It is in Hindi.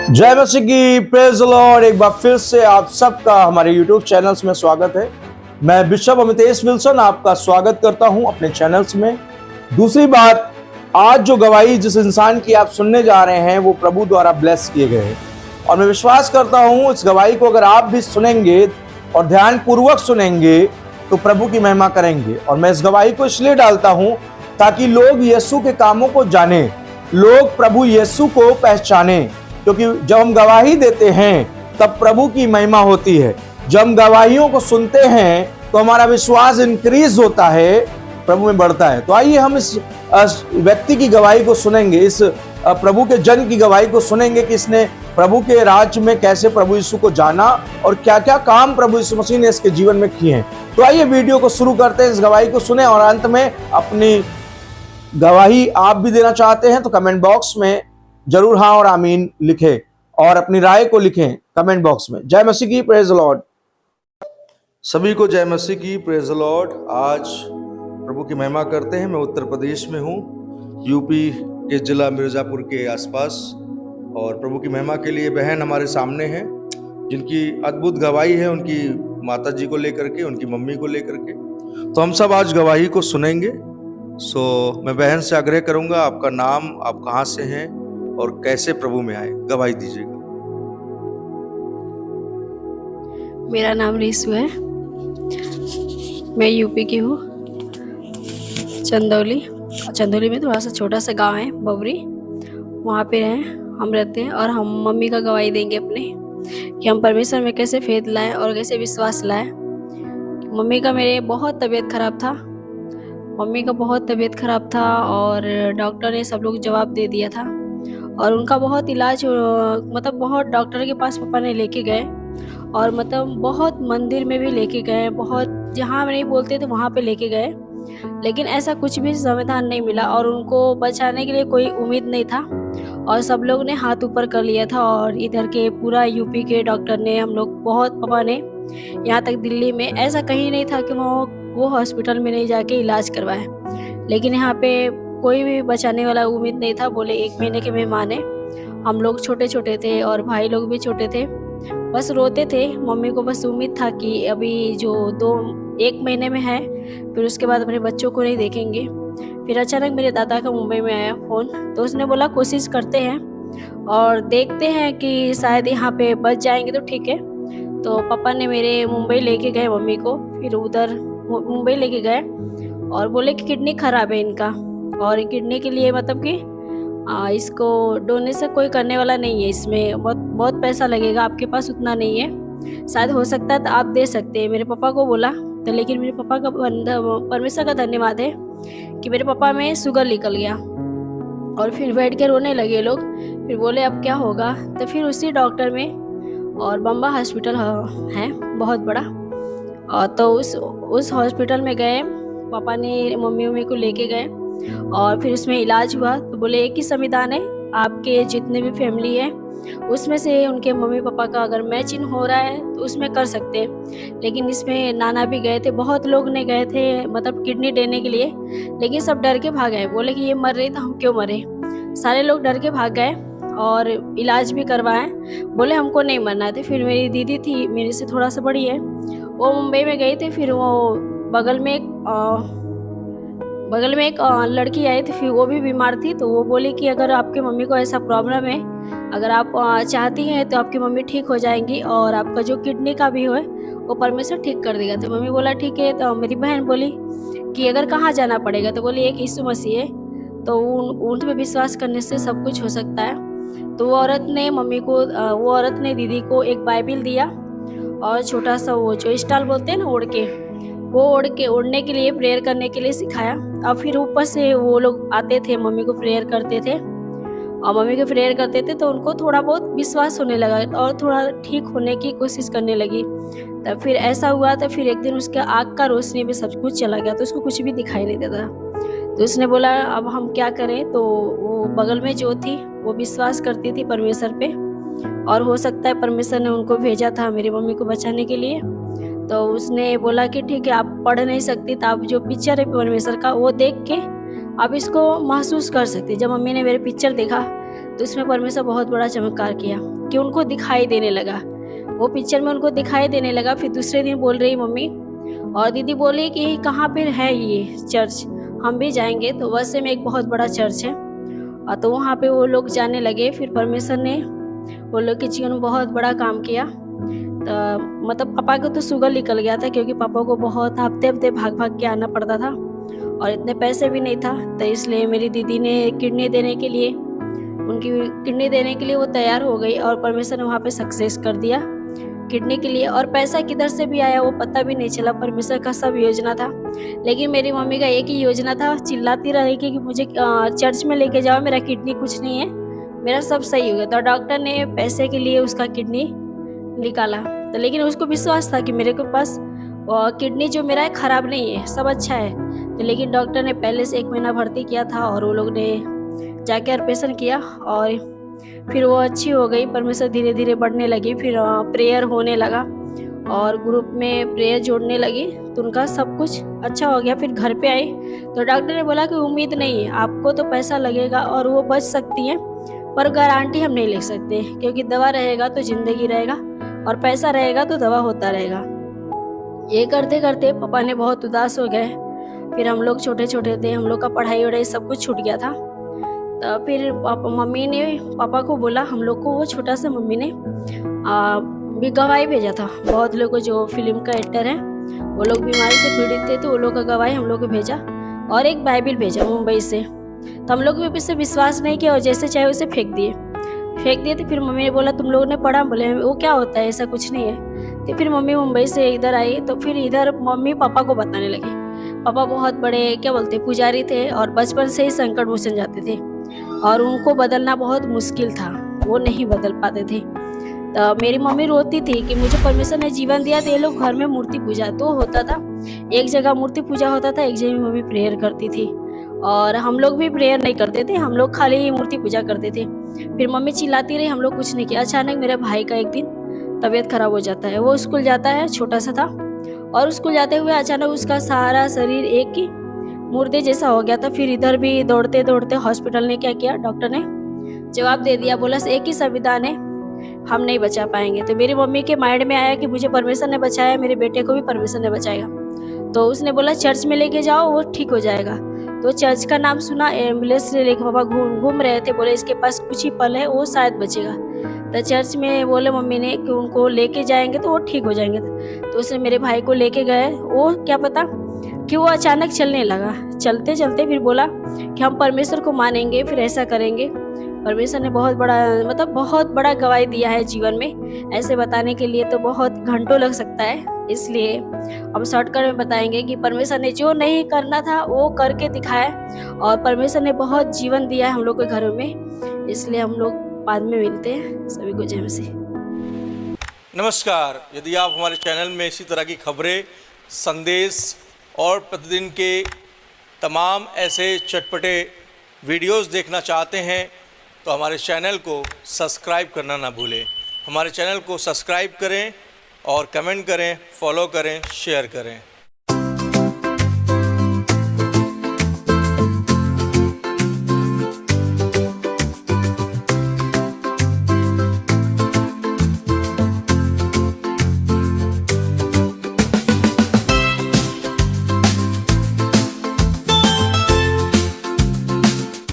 जय मसीह की, प्रेज द लॉर्ड। एक बार फिर से आप सबका हमारे YouTube चैनल्स में स्वागत है। मैं बिशप अमितेश विल्सन आपका स्वागत करता हूं अपने चैनल्स में। दूसरी बात, आज जो गवाही जिस इंसान की आप सुनने जा रहे हैं वो प्रभु द्वारा ब्लेस किए गए हैं और मैं विश्वास करता हूं इस गवाही को अगर आप भी सुनेंगे और ध्यान पूर्वक सुनेंगे तो प्रभु की महिमा करेंगे। और मैं इस गवाही को इसलिए डालता हूं ताकि लोग यीशु के कामों को जाने, लोग प्रभु यीशु को पहचाने, क्योंकि जब हम गवाही देते हैं तब प्रभु की महिमा होती है। जब हम गवाहियों को सुनते हैं तो हमारा विश्वास इंक्रीज होता है, प्रभु में बढ़ता है। तो आइए हम इस व्यक्ति की गवाही को सुनेंगे, इस प्रभु के जन की गवाही को सुनेंगे कि इसने प्रभु के राज्य में कैसे प्रभु यीशु को जाना और क्या क्या काम प्रभु यीशु मसीह ने इसके जीवन में किए हैं। तो आइए वीडियो को शुरू करते हैं, इस गवाही को सुने और अंत में अपनी गवाही आप भी देना चाहते हैं तो कमेंट बॉक्स में जरूर हाँ और आमीन लिखें और अपनी राय को लिखें कमेंट बॉक्स में। जय मसीह की, प्रेज द लॉर्ड। सभी को जय मसीह की, प्रेज द लॉर्ड। आज प्रभु की महिमा करते हैं। मैं उत्तर प्रदेश में हूँ, यूपी के जिला मिर्जापुर के आसपास, और प्रभु की महिमा के लिए बहन हमारे सामने हैं जिनकी अद्भुत गवाही है, उनकी माता जी को लेकर के, उनकी मम्मी को लेकर के। तो हम सब आज गवाही को सुनेंगे। मैं बहन से आग्रह करूंगा, आपका नाम, आप कहाँ से हैं और कैसे प्रभु में आए, गवाही दीजिएगा। मेरा नाम रिसु है, मैं यूपी की हूँ, चंदौली में थोड़ा सा छोटा सा गांव है बबरी, वहाँ पे हम रहते हैं। और हम मम्मी का गवाही देंगे अपने कि हम परमेश्वर में कैसे फेथ लाएं और कैसे विश्वास लाएं। मम्मी का मेरे बहुत तबीयत खराब था, और डॉक्टर ने सब लोग जवाब दे दिया था और उनका बहुत इलाज, मतलब बहुत डॉक्टर के पास पापा ने लेके गए और मतलब बहुत मंदिर में भी लेके गए, बहुत जहाँ नहीं बोलते थे वहाँ पे लेके गए, लेकिन ऐसा कुछ भी समाधान नहीं मिला और उनको बचाने के लिए कोई उम्मीद नहीं था। और सब लोग ने हाथ ऊपर कर लिया था और इधर के पूरा यूपी के डॉक्टर ने, हम लोग बहुत, पापा ने यहाँ तक दिल्ली में ऐसा कहीं नहीं था कि वो हॉस्पिटल में नहीं जाके इलाज करवाए, लेकिन यहाँ पे कोई भी बचाने वाला उम्मीद नहीं था। बोले 1 महीने के मेहमान है, हम लोग छोटे छोटे थे और भाई लोग भी छोटे थे, बस रोते थे। मम्मी को बस उम्मीद था कि अभी जो 1 महीने में है, फिर उसके बाद अपने बच्चों को नहीं देखेंगे। फिर अचानक मेरे दादा का मुंबई में आया फ़ोन, तो उसने बोला कोशिश करते हैं और देखते हैं कि शायद यहाँ पे बच जाएंगे तो ठीक है। तो पापा ने मेरे मुंबई लेके गए मम्मी को, फिर उधर मुंबई लेके गए और बोले कि किडनी खराब है इनका, और किडनी के लिए मतलब कि इसको डोनेशन कोई करने वाला नहीं है, इसमें बहुत पैसा लगेगा, आपके पास उतना नहीं है, शायद हो सकता है तो आप दे सकते हैं, मेरे पापा को बोला। तो लेकिन मेरे पापा का परमेश्वर का धन्यवाद है कि मेरे पापा में शुगर निकल गया और फिर बैठ के रोने लगे लोग। फिर बोले अब क्या होगा, तो फिर उसी डॉक्टर में, और बम्बा हॉस्पिटल है बहुत बड़ा, और तो उस हॉस्पिटल में गए, पापा ने मम्मी को लेके गए और फिर उसमें इलाज हुआ। तो बोले एक ही संविधान है, आपके जितने भी फैमिली है उसमें से उनके मम्मी पापा का अगर मैचिंग हो रहा है तो उसमें कर सकते हैं। लेकिन इसमें नाना भी गए थे, बहुत लोग ने गए थे मतलब किडनी देने के लिए, लेकिन सब डर के भाग गए। बोले कि ये मर रही तो हम क्यों मरे, सारे लोग डर के भाग गए और इलाज भी करवाएं, बोले हमको नहीं मरना थे। फिर मेरी दीदी थी, मेरे से थोड़ा सा बड़ी है, वो मुंबई में गई थी। फिर वो बगल में एक लड़की आई थी, फिर वो भी बीमार थी, तो वो बोली कि अगर आपके मम्मी को ऐसा प्रॉब्लम है, अगर आप चाहती हैं तो आपकी मम्मी ठीक हो जाएंगी और आपका जो किडनी का भी है वो परमेश्वर ठीक कर देगा। तो मम्मी बोला ठीक है। तो मेरी बहन बोली कि अगर कहाँ जाना पड़ेगा, तो बोली एक यीशु मसीह है, तो उन पे विश्वास करने से सब कुछ हो सकता है। तो वो औरत ने दीदी को एक बाइबिल दिया और छोटा सा वो जो स्टाल बोलते हैं ना, उड़ने के लिए, प्रेयर करने के लिए सिखाया। और फिर ऊपर से वो लोग आते थे, मम्मी को प्रेयर करते थे तो उनको थोड़ा बहुत विश्वास होने लगा और थोड़ा ठीक होने की कोशिश करने लगी। तब फिर ऐसा हुआ, तो फिर एक दिन उसके आँख का रोशनी में सब कुछ चला गया, तो उसको कुछ भी दिखाई नहीं देता। तो उसने बोला अब हम क्या करें। तो वो बगल में जो थी वो विश्वास करती थी परमेश्वर पे, और हो सकता है परमेश्वर ने उनको भेजा था मेरी मम्मी को बचाने के लिए। तो उसने बोला कि ठीक है, आप पढ़ नहीं सकती तो आप जो पिक्चर है परमेश्वर का वो देख के आप इसको महसूस कर सकते। जब मम्मी ने मेरे पिक्चर देखा तो उसमें परमेश्वर बहुत बड़ा चमत्कार किया कि उनको दिखाई देने लगा, वो पिक्चर में उनको दिखाई देने लगा। फिर दूसरे दिन बोल रही मम्मी और दीदी बोली कि कहाँ पर है ये चर्च, हम भी जाएंगे। तो वैसे में एक बहुत बड़ा चर्च है, तो वहाँ पे वो लोग जाने लगे। फिर परमेश्वर ने वो लोग के जीवन में बहुत बड़ा काम किया। तो मतलब पापा को तो शुगर निकल गया था, क्योंकि पापा को बहुत हफ्ते हफ्ते भाग भाग के आना पड़ता था और इतने पैसे भी नहीं था। तो इसलिए मेरी दीदी ने किडनी देने के लिए, उनकी किडनी देने के लिए वो तैयार हो गई और परमेश्वर ने वहाँ पे सक्सेस कर दिया किडनी के लिए। और पैसा किधर से भी आया वो पता भी नहीं चला, परमेश्वर का सब योजना था। लेकिन मेरी मम्मी का एक ही योजना था, चिल्लाती रही कि मुझे चर्च में लेके जाओ, मेरा किडनी कुछ नहीं है, मेरा सब सही हो गया। तो डॉक्टर ने पैसे के लिए उसका किडनी निकाला। तो लेकिन उसको विश्वास था कि मेरे के पास किडनी जो मेरा है ख़राब नहीं है, सब अच्छा है। तो लेकिन डॉक्टर ने पहले से 1 महीना भर्ती किया था और वो लोग ने जाके ऑपरेशन किया और फिर वो अच्छी हो गई। परमेश्वर धीरे धीरे बढ़ने लगी। फिर प्रेयर होने लगा और ग्रुप में प्रेयर जोड़ने लगी, तो उनका सब कुछ अच्छा हो गया। फिर घर पे आई तो डॉक्टर ने बोला कि उम्मीद नहीं है, आपको तो पैसा लगेगा और वो बच सकती हैं, पर गारंटी हम नहीं ले सकते, क्योंकि दवा रहेगा तो ज़िंदगी रहेगा और पैसा रहेगा तो दवा होता रहेगा। ये करते करते पापा ने बहुत उदास हो गए। फिर हम लोग छोटे छोटे थे, हम लोग का पढ़ाई वढ़ाई सब कुछ छूट गया था। तो फिर मम्मी ने पापा को बोला, हम लोग को वो छोटा सा मम्मी ने भी गवाही भेजा था। बहुत लोग जो फिल्म का एक्टर है वो लोग बीमारी से पीड़ित थे, तो वो लोग का गवाही हम लोग को भेजा और एक बाइबिल भेजा मुंबई से। तो हम लोग भी इससे विश्वास नहीं किया और जैसे चाहे उसे फेंक दिए। तो फिर मम्मी ने बोला तुम लोगों ने पढ़ा? बोले वो क्या होता है, ऐसा कुछ नहीं है। तो फिर मम्मी मुंबई से इधर आई, तो फिर इधर मम्मी पापा को बताने लगे। पापा बहुत बड़े क्या बोलते पुजारी थे और बचपन से ही संकट मोचन जाते थे और उनको बदलना बहुत मुश्किल था, वो नहीं बदल पाते थे। तो मेरी मम्मी रोती थी कि मुझे परमेश्वर ने जीवन दिया, तो ये लोग घर में मूर्ति पूजा तो होता था, एक जगह मूर्ति पूजा होता था, एक जगह मम्मी प्रेयर करती थी और हम लोग भी प्रेयर नहीं करते थे, हम लोग खाली मूर्ति पूजा करते थे। फिर मम्मी चिल्लाती रही, हम लोग कुछ नहीं किया। अचानक मेरे भाई का एक दिन तबीयत खराब हो जाता है, वो स्कूल जाता है, छोटा सा था, और स्कूल जाते हुए अचानक उसका सारा शरीर एक ही मुर्दे जैसा हो गया था। फिर इधर भी दौड़ते दौड़ते हॉस्पिटल ने क्या किया, डॉक्टर ने जवाब दे दिया, बोला एक ही संविधान है, हम नहीं बचा पाएंगे। तो मेरी मम्मी के माइंड में आया कि मुझे परमेश्वर ने बचाया, मेरे बेटे को भी परमेश्वर ने बचाएगा। तो उसने बोला चर्च में लेके जाओ, वो ठीक हो जाएगा। तो चर्च का नाम सुना, एम्बुलेंस से लेके पापा घूम रहे थे, बोले इसके पास कुछ ही पल है, वो शायद बचेगा। तो चर्च में बोले मम्मी ने कि उनको लेके जाएंगे तो वो ठीक हो जाएंगे। तो उसने मेरे भाई को लेके गए, वो क्या पता कि वो अचानक चलने लगा। चलते चलते फिर बोला कि हम परमेश्वर को मानेंगे, फिर ऐसा करेंगे। परमेश्वर ने बहुत बड़ा गवाही दिया है जीवन में। ऐसे बताने के लिए तो बहुत घंटों लग सकता है, इसलिए हम शॉर्टकट में बताएंगे कि परमेश्वर ने जो नहीं करना था वो करके दिखाया और परमेश्वर ने बहुत जीवन दिया है हम लोग के घरों में। इसलिए हम लोग बाद में मिलते हैं। सभी को जय मसीह। नमस्कार। यदि आप हमारे चैनल में इसी तरह की खबरें, संदेश और प्रतिदिन के तमाम ऐसे चटपटे वीडियोस देखना चाहते हैं तो हमारे चैनल को सब्सक्राइब करना ना भूलें। हमारे चैनल को सब्सक्राइब करें और कमेंट करें, फॉलो करें, शेयर करें।